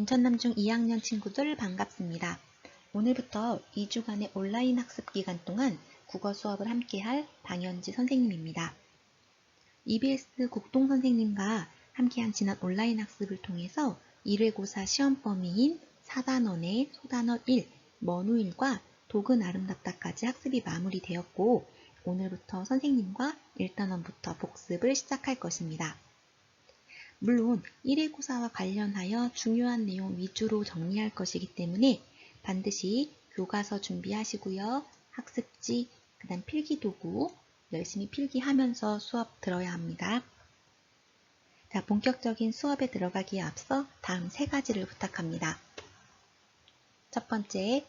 인천남중 2학년 친구들 반갑습니다. 오늘부터 2주간의 온라인 학습 기간 동안 국어 수업을 함께할 방현지 선생님입니다. EBS 국동 선생님과 함께한 지난 온라인 학습을 통해서 1회고사 시험 범위인 사단원의 소단원 1, 먼우일과 독은 아름답다까지 학습이 마무리되었고 오늘부터 선생님과 1단원부터 복습을 시작할 것입니다. 물론 1회고사와 관련하여 중요한 내용 위주로 정리할 것이기 때문에 반드시 교과서 준비하시고요. 학습지, 그 다음 필기도구 열심히 필기하면서 수업 들어야 합니다. 자, 본격적인 수업에 들어가기에 앞서 다음 세 가지를 부탁합니다. 첫 번째,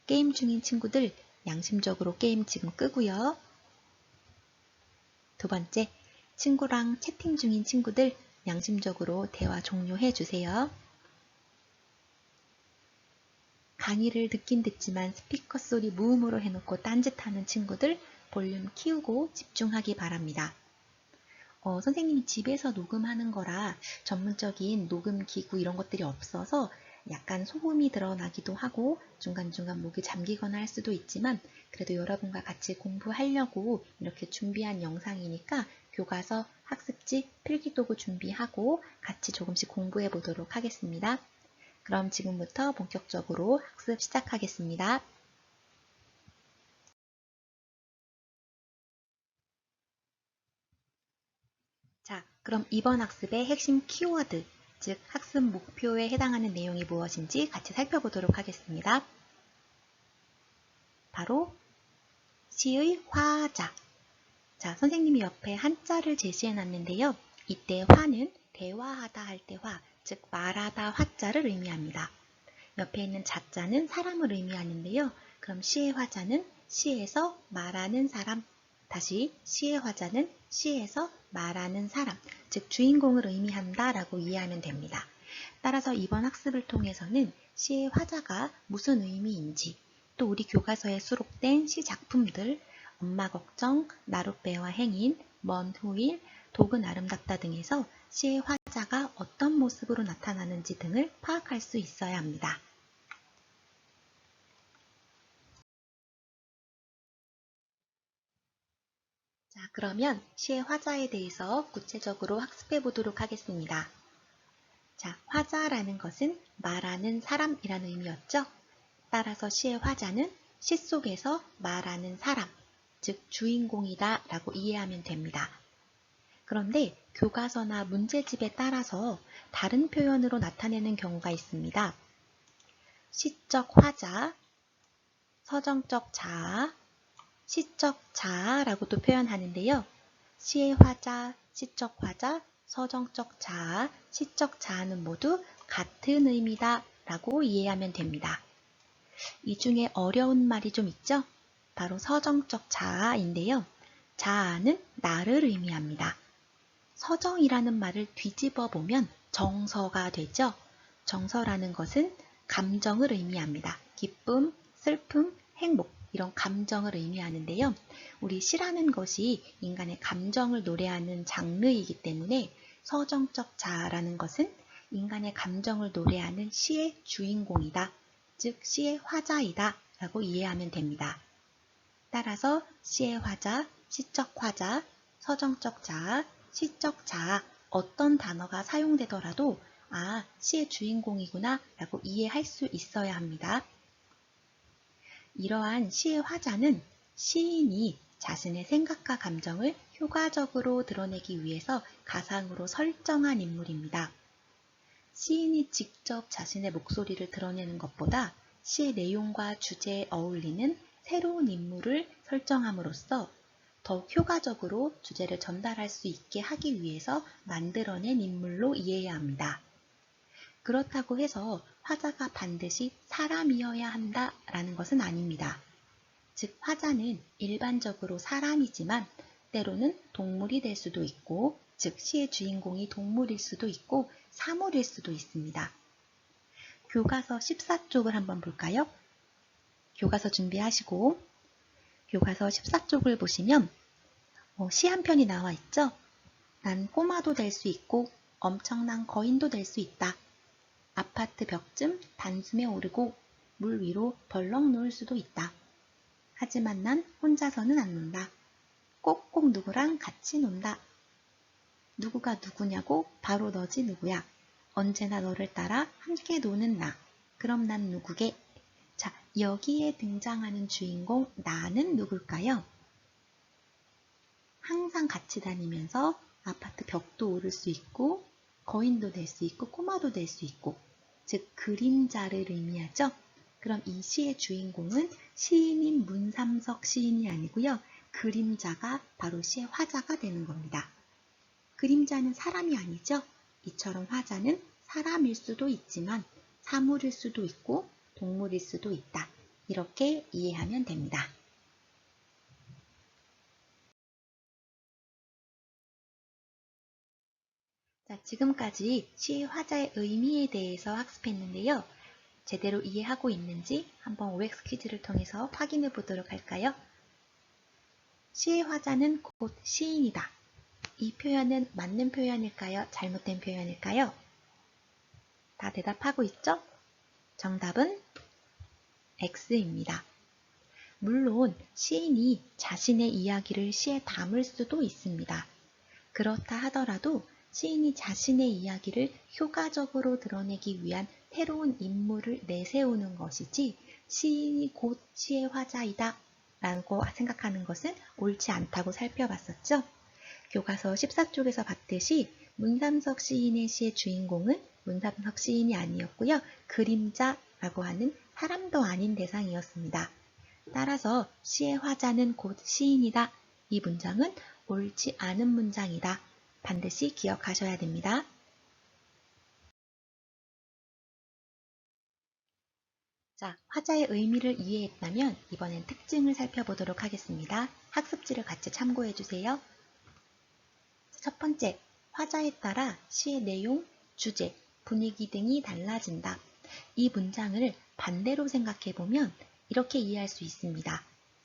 게임 중인 친구들 양심적으로 게임 지금 끄고요. 두 번째, 친구랑 채팅 중인 친구들 양심적으로 대화 종료해 주세요. 강의를 듣긴 듣지만 스피커 소리 무음으로 해놓고 딴짓하는 친구들 볼륨 키우고 집중하기 바랍니다. 선생님이 집에서 녹음하는 거라 전문적인 녹음 기구 이런 것들이 없어서 약간 소음이 드러나기도 하고 중간중간 목이 잠기거나 할 수도 있지만 그래도 여러분과 같이 공부하려고 이렇게 준비한 영상이니까 교과서, 학습지, 필기도구 준비하고 같이 조금씩 공부해 보도록 하겠습니다. 그럼 지금부터 본격적으로 학습 시작하겠습니다. 자, 그럼 이번 학습의 핵심 키워드, 즉 학습 목표에 해당하는 내용이 무엇인지 같이 살펴보도록 하겠습니다. 바로 시의 화자. 자, 선생님이 옆에 한자를 제시해 놨는데요. 이때 화는 대화하다 할 때 화, 즉 말하다 화자를 의미합니다. 옆에 있는 자자는 사람을 의미하는데요. 그럼 시의 화자는 시에서 말하는 사람, 다시 시의 화자는 시에서 말하는 사람, 즉 주인공을 의미한다 라고 이해하면 됩니다. 따라서 이번 학습을 통해서는 시의 화자가 무슨 의미인지, 또 우리 교과서에 수록된 시 작품들, 엄마 걱정, 나룻배와 행인, 먼 후일, 독은 아름답다 등에서 시의 화자가 어떤 모습으로 나타나는지 등을 파악할 수 있어야 합니다. 자, 그러면 시의 화자에 대해서 구체적으로 학습해 보도록 하겠습니다. 자, 화자라는 것은 말하는 사람이라는 의미였죠? 따라서 시의 화자는 시 속에서 말하는 사람, 즉 주인공이다 라고 이해하면 됩니다. 그런데 교과서나 문제집에 따라서 다른 표현으로 나타내는 경우가 있습니다. 시적 화자, 서정적 자아, 시적 자아라고도 표현하는데요. 시의 화자, 시적 화자, 서정적 자아, 시적 자아는 모두 같은 의미다 라고 이해하면 됩니다. 이 중에 어려운 말이 좀 있죠? 바로 서정적 자아인데요. 자아는 나를 의미합니다. 서정이라는 말을 뒤집어 보면 정서가 되죠. 정서라는 것은 감정을 의미합니다. 기쁨, 슬픔, 행복 이런 감정을 의미하는데요. 우리 시라는 것이 인간의 감정을 노래하는 장르이기 때문에 서정적 자아라는 것은 인간의 감정을 노래하는 시의 주인공이다. 즉 시의 화자이다 라고 이해하면 됩니다. 따라서 시의 화자, 시적 화자, 서정적 자아, 시적 자아 어떤 단어가 사용되더라도 시의 주인공이구나 라고 이해할 수 있어야 합니다. 이러한 시의 화자는 시인이 자신의 생각과 감정을 효과적으로 드러내기 위해서 가상으로 설정한 인물입니다. 시인이 직접 자신의 목소리를 드러내는 것보다 시의 내용과 주제에 어울리는 새로운 인물을 설정함으로써 더욱 효과적으로 주제를 전달할 수 있게 하기 위해서 만들어낸 인물로 이해해야 합니다. 그렇다고 해서 화자가 반드시 사람이어야 한다라는 것은 아닙니다. 즉 화자는 일반적으로 사람이지만 때로는 동물이 될 수도 있고 즉 시의 주인공이 동물일 수도 있고 사물일 수도 있습니다. 교과서 14쪽을 한번 볼까요? 교과서 준비하시고 교과서 14쪽을 보시면 시 한 편이 나와 있죠? 난 꼬마도 될 수 있고 엄청난 거인도 될 수 있다. 아파트 벽쯤 단숨에 오르고 물 위로 벌렁 누울 수도 있다. 하지만 난 혼자서는 안 논다. 꼭꼭 누구랑 같이 논다. 누구가 누구냐고 바로 너지 누구야. 언제나 너를 따라 함께 노는 나. 그럼 난 누구게? 자, 여기에 등장하는 주인공 나는 누굴까요? 항상 같이 다니면서 아파트 벽도 오를 수 있고 거인도 될 수 있고 꼬마도 될 수 있고 즉 그림자를 의미하죠. 그럼 이 시의 주인공은 시인인 문삼석 시인이 아니고요. 그림자가 바로 시의 화자가 되는 겁니다. 그림자는 사람이 아니죠. 이처럼 화자는 사람일 수도 있지만 사물일 수도 있고 동물일 수도 있다. 이렇게 이해하면 됩니다. 자, 지금까지 시 화자의 의미에 대해서 학습했는데요. 제대로 이해하고 있는지 한번 OX 퀴즈를 통해서 확인해 보도록 할까요? 시의 화자는 곧 시인이다. 이 표현은 맞는 표현일까요? 잘못된 표현일까요? 다 대답하고 있죠? 정답은 X입니다. 물론 시인이 자신의 이야기를 시에 담을 수도 있습니다. 그렇다 하더라도 시인이 자신의 이야기를 효과적으로 드러내기 위한 새로운 인물을 내세우는 것이지 시인이 곧 시의 화자이다 라고 생각하는 것은 옳지 않다고 살펴봤었죠. 교과서 14쪽에서 봤듯이 문삼석 시인의 시의 주인공은 문삼석 시인이 아니었고요. 그림자라고 하는 사람도 아닌 대상이었습니다. 따라서 시의 화자는 곧 시인이다. 이 문장은 옳지 않은 문장이다. 반드시 기억하셔야 됩니다. 자, 화자의 의미를 이해했다면 이번엔 특징을 살펴보도록 하겠습니다. 학습지를 같이 참고해 주세요. 첫 번째, 화자에 따라 시의 내용, 주제, 분위기 등이 달라진다. 이 문장을 반대로 생각해 보면 이렇게 이해할 수 있습니다.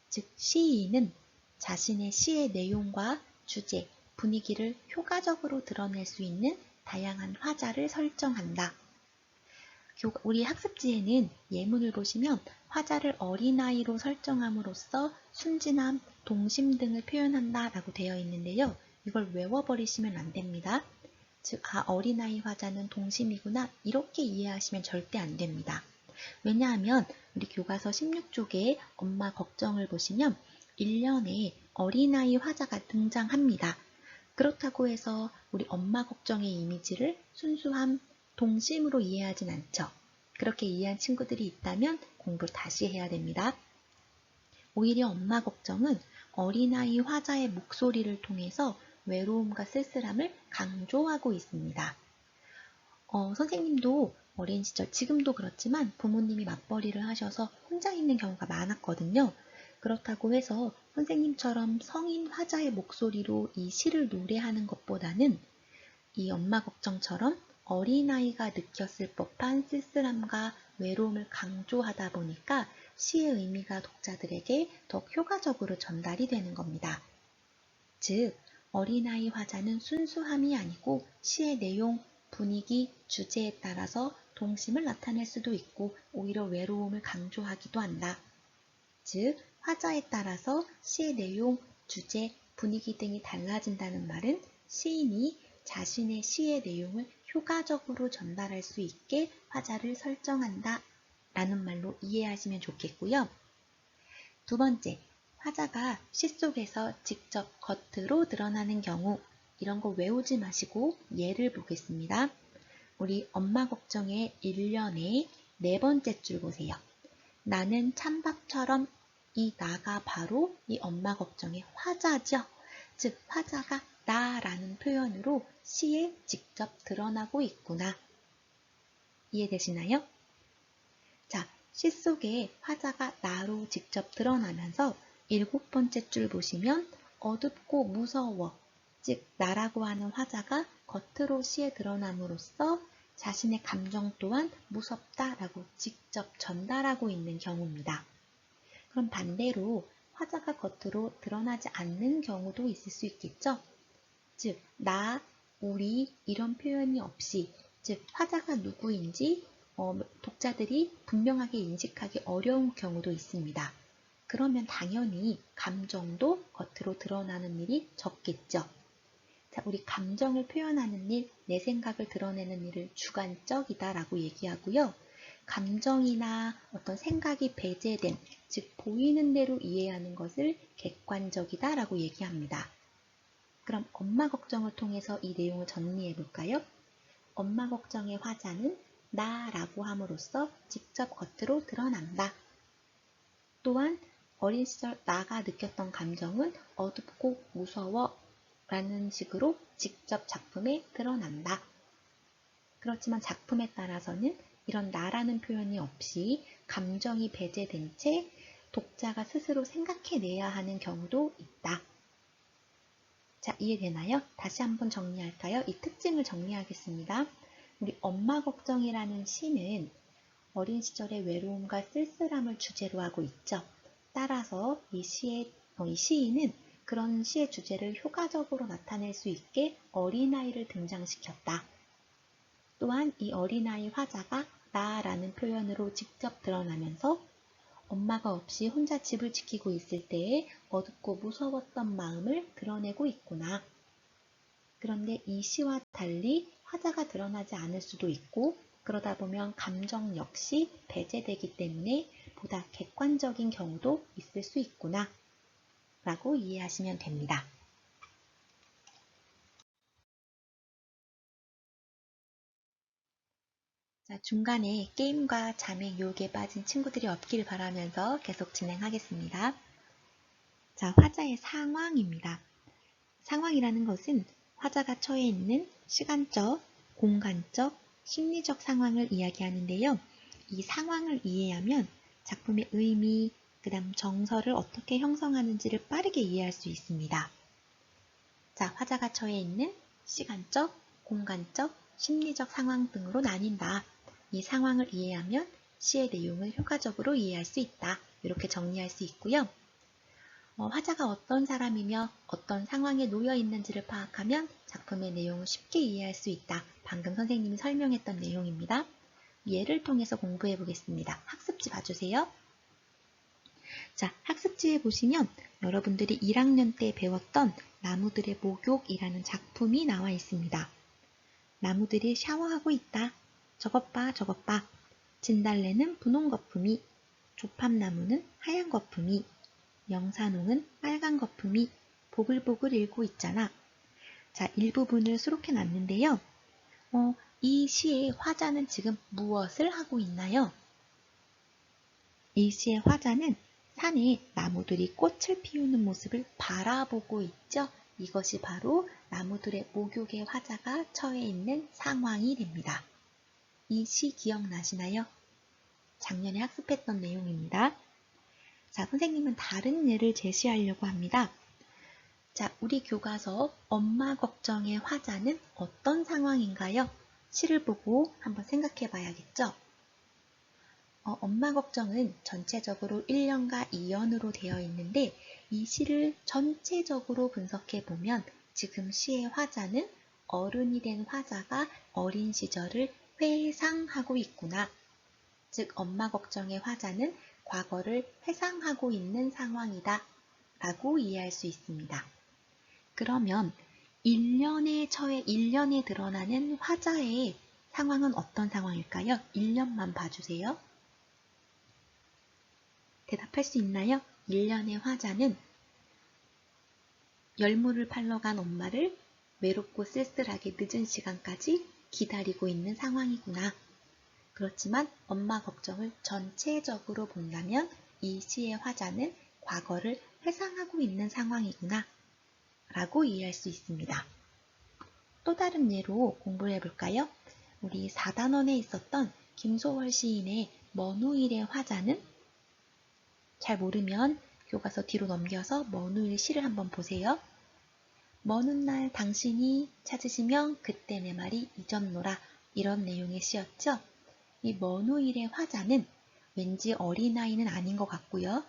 즉, 시인은 자신의 시의 내용과 주제, 분위기를 효과적으로 드러낼 수 있는 다양한 화자를 설정한다. 우리 학습지에는 예문을 보시면 화자를 어린아이로 설정함으로써 순진함, 동심 등을 표현한다 라고 되어 있는데요. 이걸 외워버리시면 안 됩니다. 즉, 어린아이 화자는 동심이구나 이렇게 이해하시면 절대 안 됩니다. 왜냐하면 우리 교과서 16쪽에 엄마 걱정을 보시면 1년에 어린아이 화자가 등장합니다. 그렇다고 해서 우리 엄마 걱정의 이미지를 순수함, 동심으로 이해하진 않죠. 그렇게 이해한 친구들이 있다면 공부를 다시 해야 됩니다. 오히려 엄마 걱정은 어린아이 화자의 목소리를 통해서 외로움과 쓸쓸함을 강조하고 있습니다. 선생님도 어린 시절, 지금도 그렇지만 부모님이 맞벌이를 하셔서 혼자 있는 경우가 많았거든요. 그렇다고 해서 선생님처럼 성인 화자의 목소리로 이 시를 노래하는 것보다는 이 엄마 걱정처럼 어린아이가 느꼈을 법한 쓸쓸함과 외로움을 강조하다 보니까 시의 의미가 독자들에게 더 효과적으로 전달이 되는 겁니다. 즉, 어린아이 화자는 순수함이 아니고 시의 내용, 분위기, 주제에 따라서 동심을 나타낼 수도 있고 오히려 외로움을 강조하기도 한다. 즉, 화자에 따라서 시의 내용, 주제, 분위기 등이 달라진다는 말은 시인이 자신의 시의 내용을 효과적으로 전달할 수 있게 화자를 설정한다 라는 말로 이해하시면 좋겠고요. 두 번째, 화자가 시 속에서 직접 겉으로 드러나는 경우 이런 거 외우지 마시고 예를 보겠습니다. 우리 엄마 걱정의 1년의 네 번째 줄 보세요. 나는 찬밥처럼 이 나가 바로 이 엄마 걱정의 화자죠. 즉 화자가 나라는 표현으로 시에 직접 드러나고 있구나. 이해되시나요? 자, 시 속에 화자가 나로 직접 드러나면서 7번째 줄 보시면 어둡고 무서워, 즉 나라고 하는 화자가 겉으로 시에 드러남으로써 자신의 감정 또한 무섭다라고 직접 전달하고 있는 경우입니다. 그럼 반대로 화자가 겉으로 드러나지 않는 경우도 있을 수 있겠죠? 즉, 나, 우리 이런 표현이 없이 즉 화자가 누구인지 독자들이 분명하게 인식하기 어려운 경우도 있습니다. 그러면 당연히 감정도 겉으로 드러나는 일이 적겠죠. 자, 우리 감정을 표현하는 일, 내 생각을 드러내는 일을 주관적이다 라고 얘기하고요. 감정이나 어떤 생각이 배제된, 즉 보이는 대로 이해하는 것을 객관적이다 라고 얘기합니다. 그럼 엄마 걱정을 통해서 이 내용을 정리해 볼까요? 엄마 걱정의 화자는 나라고 함으로써 직접 겉으로 드러난다. 또한 어린 시절 나가 느꼈던 감정은 어둡고 무서워 라는 식으로 직접 작품에 드러난다. 그렇지만 작품에 따라서는 이런 나라는 표현이 없이 감정이 배제된 채 독자가 스스로 생각해내야 하는 경우도 있다. 자, 이해되나요? 다시 한번 정리할까요? 이 특징을 정리하겠습니다. 우리 엄마 걱정이라는 시는 어린 시절의 외로움과 쓸쓸함을 주제로 하고 있죠. 따라서 이 시인은 그런 시의 주제를 효과적으로 나타낼 수 있게 어린아이를 등장시켰다. 또한 이 어린아이 화자가 나라는 표현으로 직접 드러나면서 엄마가 없이 혼자 집을 지키고 있을 때에 어둡고 무서웠던 마음을 드러내고 있구나. 그런데 이 시와 달리 화자가 드러나지 않을 수도 있고 그러다 보면 감정 역시 배제되기 때문에 보다 객관적인 경우도 있을 수 있구나 라고 이해하시면 됩니다. 자, 중간에 게임과 잠의 유혹에 빠진 친구들이 없길 바라면서 계속 진행하겠습니다. 자, 화자의 상황입니다. 상황이라는 것은 화자가 처해 있는 시간적, 공간적, 심리적 상황을 이야기하는데요. 이 상황을 이해하면 작품의 의미, 그 다음 정서를 어떻게 형성하는지를 빠르게 이해할 수 있습니다. 자, 화자가 처해 있는 시간적, 공간적, 심리적 상황 등으로 나뉜다. 이 상황을 이해하면 시의 내용을 효과적으로 이해할 수 있다. 이렇게 정리할 수 있고요. 화자가 어떤 사람이며 어떤 상황에 놓여 있는지를 파악하면 작품의 내용을 쉽게 이해할 수 있다. 방금 선생님이 설명했던 내용입니다. 예를 통해서 공부해 보겠습니다. 학습지 봐주세요. 자, 학습지에 보시면 여러분들이 1학년 때 배웠던 나무들의 목욕이라는 작품이 나와 있습니다. 나무들이 샤워하고 있다. 저것 봐, 저것 봐. 진달래는 분홍 거품이, 조팝나무는 하얀 거품이, 영산홍은 빨간 거품이 보글보글 일고 있잖아. 자, 일부분을 수록해 놨는데요. 이 시의 화자는 지금 무엇을 하고 있나요? 이 시의 화자는 산에 나무들이 꽃을 피우는 모습을 바라보고 있죠. 이것이 바로 나무들의 목욕의 화자가 처해 있는 상황이 됩니다. 이 시 기억나시나요? 작년에 학습했던 내용입니다. 자, 선생님은 다른 예를 제시하려고 합니다. 자, 우리 교과서 엄마 걱정의 화자는 어떤 상황인가요? 시를 보고 한번 생각해 봐야겠죠? 엄마 걱정은 전체적으로 1년과 2년으로 되어 있는데 이 시를 전체적으로 분석해 보면 지금 시의 화자는 어른이 된 화자가 어린 시절을 회상하고 있구나. 즉 엄마 걱정의 화자는 과거를 회상하고 있는 상황이다 라고 이해할 수 있습니다. 그러면 1년에 드러나는 화자의 상황은 어떤 상황일까요? 1년만 봐주세요. 대답할 수 있나요? 1년의 화자는 열무를 팔러 간 엄마를 외롭고 쓸쓸하게 늦은 시간까지 기다리고 있는 상황이구나. 그렇지만 엄마 걱정을 전체적으로 본다면 이 시의 화자는 과거를 회상하고 있는 상황이구나 라고 이해할 수 있습니다. 또 다른 예로 공부를 해볼까요? 우리 4단원에 있었던 김소월 시인의 먼 후일의 화자는 잘 모르면 교과서 뒤로 넘겨서 먼 후일 시를 한번 보세요. 먼 훗날 당신이 찾으시면 그때 내 말이 잊었노라 이런 내용의 시였죠. 이 먼 후일의 화자는 왠지 어린아이는 아닌 것 같고요.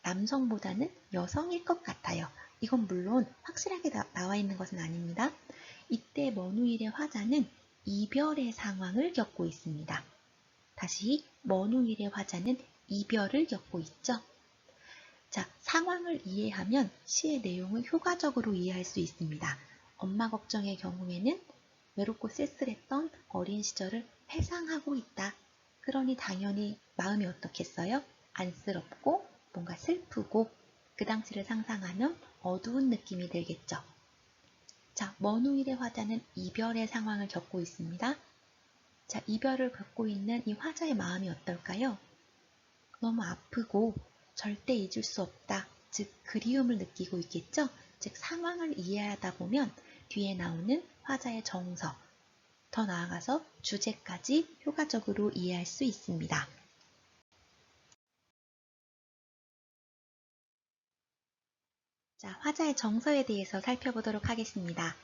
남성보다는 여성일 것 같아요. 이건 물론 확실하게 나와 있는 것은 아닙니다. 이때 먼 후일의 화자는 이별의 상황을 겪고 있습니다. 다시 먼우일의 화자는 이별을 겪고 있죠. 자, 상황을 이해하면 시의 내용을 효과적으로 이해할 수 있습니다. 엄마 걱정의 경우에는 외롭고 쓸쓸했던 어린 시절을 회상하고 있다. 그러니 당연히 마음이 어떻겠어요? 안쓰럽고 뭔가 슬프고 그 당시를 상상하면 어두운 느낌이 들겠죠. 자, 먼우일의 화자는 이별의 상황을 겪고 있습니다. 자, 이별을 겪고 있는 이 화자의 마음이 어떨까요? 너무 아프고 절대 잊을 수 없다. 즉, 그리움을 느끼고 있겠죠? 즉, 상황을 이해하다 보면 뒤에 나오는 화자의 정서, 더 나아가서 주제까지 효과적으로 이해할 수 있습니다. 자, 화자의 정서에 대해서 살펴보도록 하겠습니다.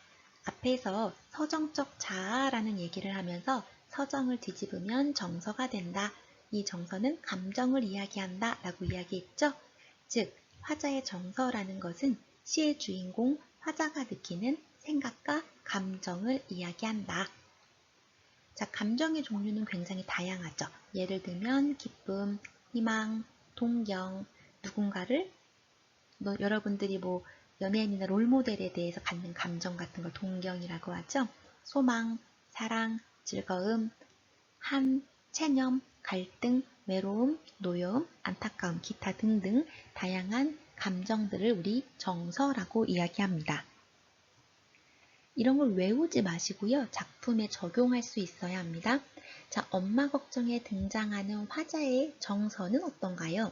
앞에서 서정적 자아라는 얘기를 하면서 서정을 뒤집으면 정서가 된다. 이 정서는 감정을 이야기한다 라고 이야기했죠. 즉, 화자의 정서라는 것은 시의 주인공 화자가 느끼는 생각과 감정을 이야기한다. 자, 감정의 종류는 굉장히 다양하죠. 예를 들면 기쁨, 희망, 동경, 누군가를 여러분들이 뭐 연예인이나 롤모델에 대해서 갖는 감정 같은 걸 동경이라고 하죠. 소망, 사랑, 즐거움, 체념, 갈등, 외로움, 노여움, 안타까움, 기타 등등 다양한 감정들을 우리 정서라고 이야기합니다. 이런 걸 외우지 마시고요. 작품에 적용할 수 있어야 합니다. 자, 엄마 걱정에 등장하는 화자의 정서는 어떤가요?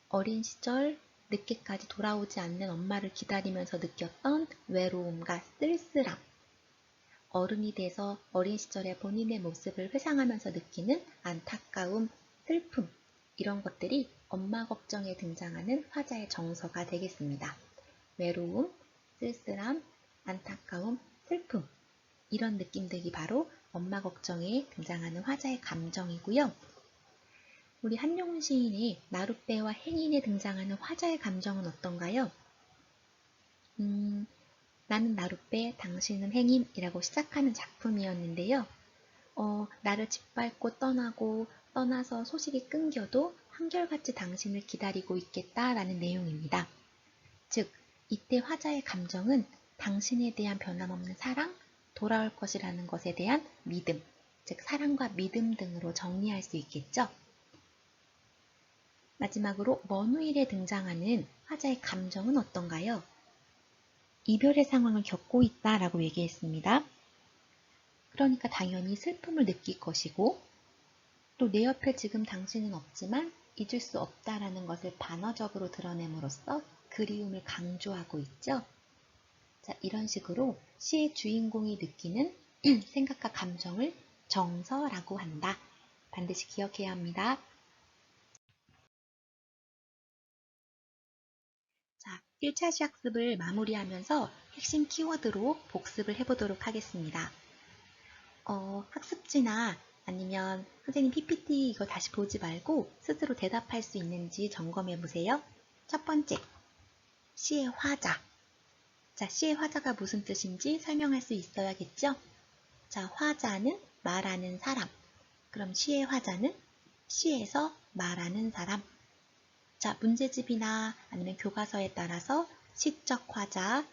어린 시절 늦게까지 돌아오지 않는 엄마를 기다리면서 느꼈던 외로움과 쓸쓸함, 어른이 돼서 어린 시절의 본인의 모습을 회상하면서 느끼는 안타까움, 슬픔, 이런 것들이 엄마 걱정에 등장하는 화자의 정서가 되겠습니다. 외로움, 쓸쓸함, 안타까움, 슬픔, 이런 느낌들이 바로 엄마 걱정에 등장하는 화자의 감정이고요. 우리 한용운 시인의 나룻배와 행인에 등장하는 화자의 감정은 어떤가요? 나는 나룻배, 당신은 행인이라고 시작하는 작품이었는데요. 나를 짓밟고 떠나서 소식이 끊겨도 한결같이 당신을 기다리고 있겠다라는 내용입니다. 즉, 이때 화자의 감정은 당신에 대한 변함없는 사랑, 돌아올 것이라는 것에 대한 믿음, 즉 사랑과 믿음 등으로 정리할 수 있겠죠. 마지막으로 먼우일에 등장하는 화자의 감정은 어떤가요? 이별의 상황을 겪고 있다라고 얘기했습니다. 그러니까 당연히 슬픔을 느낄 것이고 또 내 옆에 지금 당신은 없지만 잊을 수 없다라는 것을 반어적으로 드러냄으로써 그리움을 강조하고 있죠. 자, 이런 식으로 시의 주인공이 느끼는 생각과 감정을 정서라고 한다. 반드시 기억해야 합니다. 자, 1차 시학습을 마무리하면서 핵심 키워드로 복습을 해보도록 하겠습니다. 학습지나 아니면 선생님 PPT 이거 다시 보지 말고 스스로 대답할 수 있는지 점검해 보세요. 첫 번째, 시의 화자. 자, 시의 화자가 무슨 뜻인지 설명할 수 있어야겠죠? 자, 화자는 말하는 사람. 그럼 시의 화자는 시에서 말하는 사람. 자, 문제집이나 아니면 교과서에 따라서 시적 화자,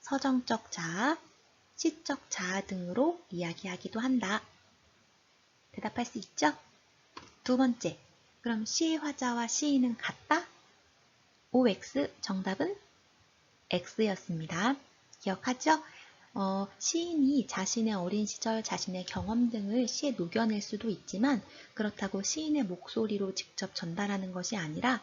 서정적 자아, 시적 자아 등으로 이야기하기도 한다. 대답할 수 있죠? 두 번째, 그럼 시의 화자와 시인은 같다? OX, 정답은 X였습니다. 기억하죠? 시인이 자신의 어린 시절, 자신의 경험 등을 시에 녹여낼 수도 있지만 그렇다고 시인의 목소리로 직접 전달하는 것이 아니라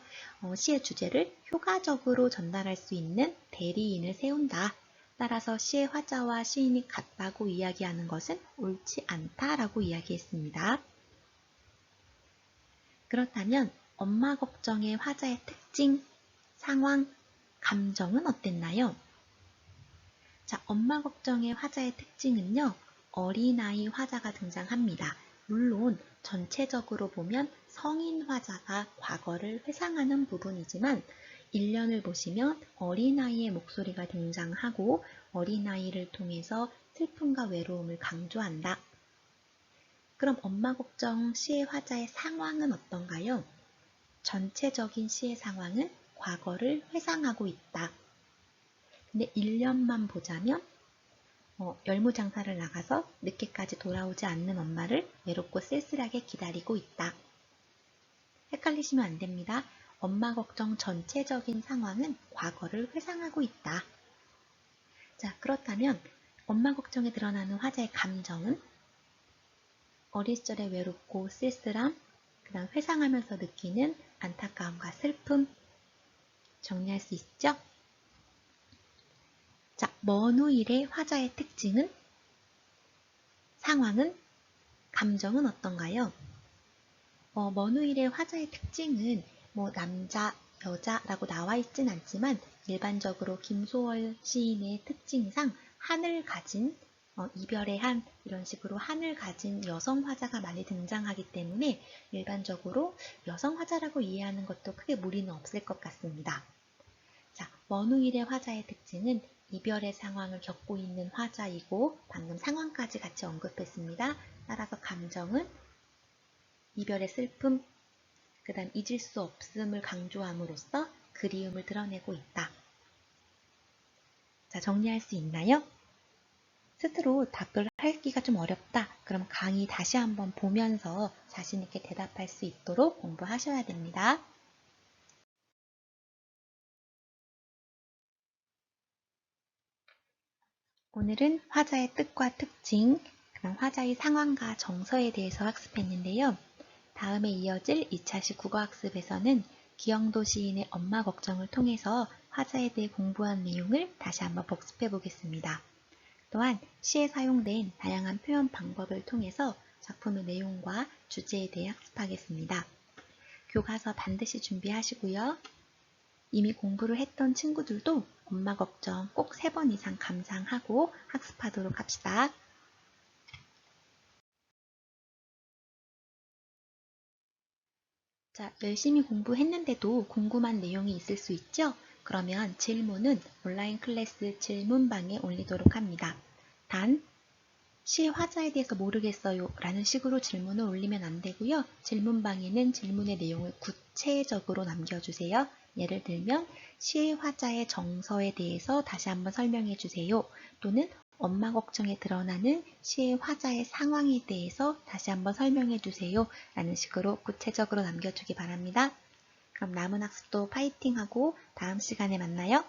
시의 주제를 효과적으로 전달할 수 있는 대리인을 세운다. 따라서 시의 화자와 시인이 같다고 이야기하는 것은 옳지 않다라고 이야기했습니다. 그렇다면 엄마 걱정의 화자의 특징, 상황, 감정은 어땠나요? 자, 엄마 걱정의 화자의 특징은요, 어린아이 화자가 등장합니다. 물론 전체적으로 보면 성인 화자가 과거를 회상하는 부분이지만 1년을 보시면 어린아이의 목소리가 등장하고 어린아이를 통해서 슬픔과 외로움을 강조한다. 그럼 엄마 걱정 시의 화자의 상황은 어떤가요? 전체적인 시의 상황은 과거를 회상하고 있다. 근데 1년만 보자면 열무장사를 나가서 늦게까지 돌아오지 않는 엄마를 외롭고 쓸쓸하게 기다리고 있다. 헷갈리시면 안 됩니다. 엄마 걱정 전체적인 상황은 과거를 회상하고 있다. 자, 그렇다면 엄마 걱정에 드러나는 화자의 감정은 어린 시절에 외롭고 쓸쓸함, 그 다음 회상하면서 느끼는 안타까움과 슬픔 정리할 수 있죠? 자, 먼 후일의 화자의 특징은 상황은 감정은 어떤가요? 먼 후일의 화자의 특징은 남자, 여자라고 나와 있진 않지만 일반적으로 김소월 시인의 특징상 한을 가진 이별의 한 이런 식으로 한을 가진 여성 화자가 많이 등장하기 때문에 일반적으로 여성 화자라고 이해하는 것도 크게 무리는 없을 것 같습니다. 자, 먼 후일의 화자의 특징은 이별의 상황을 겪고 있는 화자이고 방금 상황까지 같이 언급했습니다. 따라서 감정은 이별의 슬픔, 그 다음 잊을 수 없음을 강조함으로써 그리움을 드러내고 있다. 자, 정리할 수 있나요? 스스로 답을 하기가 좀 어렵다. 그럼 강의 다시 한번 보면서 자신 있게 대답할 수 있도록 공부하셔야 됩니다. 오늘은 화자의 뜻과 특징, 그다음 화자의 상황과 정서에 대해서 학습했는데요. 다음에 이어질 2차시 국어학습에서는 기영도 시인의 엄마 걱정을 통해서 화자에 대해 공부한 내용을 다시 한번 복습해 보겠습니다. 또한 시에 사용된 다양한 표현 방법을 통해서 작품의 내용과 주제에 대해 학습하겠습니다. 교과서 반드시 준비하시고요. 이미 공부를 했던 친구들도 엄마 걱정 꼭 3번 이상 감상하고 학습하도록 합시다. 자, 열심히 공부했는데도 궁금한 내용이 있을 수 있죠? 그러면 질문은 온라인 클래스 질문방에 올리도록 합니다. 단, 시 화자에 대해서 모르겠어요 라는 식으로 질문을 올리면 안 되고요. 질문방에는 질문의 내용을 구체적으로 남겨주세요. 예를 들면 시의 화자의 정서에 대해서 다시 한번 설명해 주세요. 또는 엄마 걱정에 드러나는 시의 화자의 상황에 대해서 다시 한번 설명해 주세요. 라는 식으로 구체적으로 남겨주기 바랍니다. 그럼 남은 학습도 파이팅하고 다음 시간에 만나요.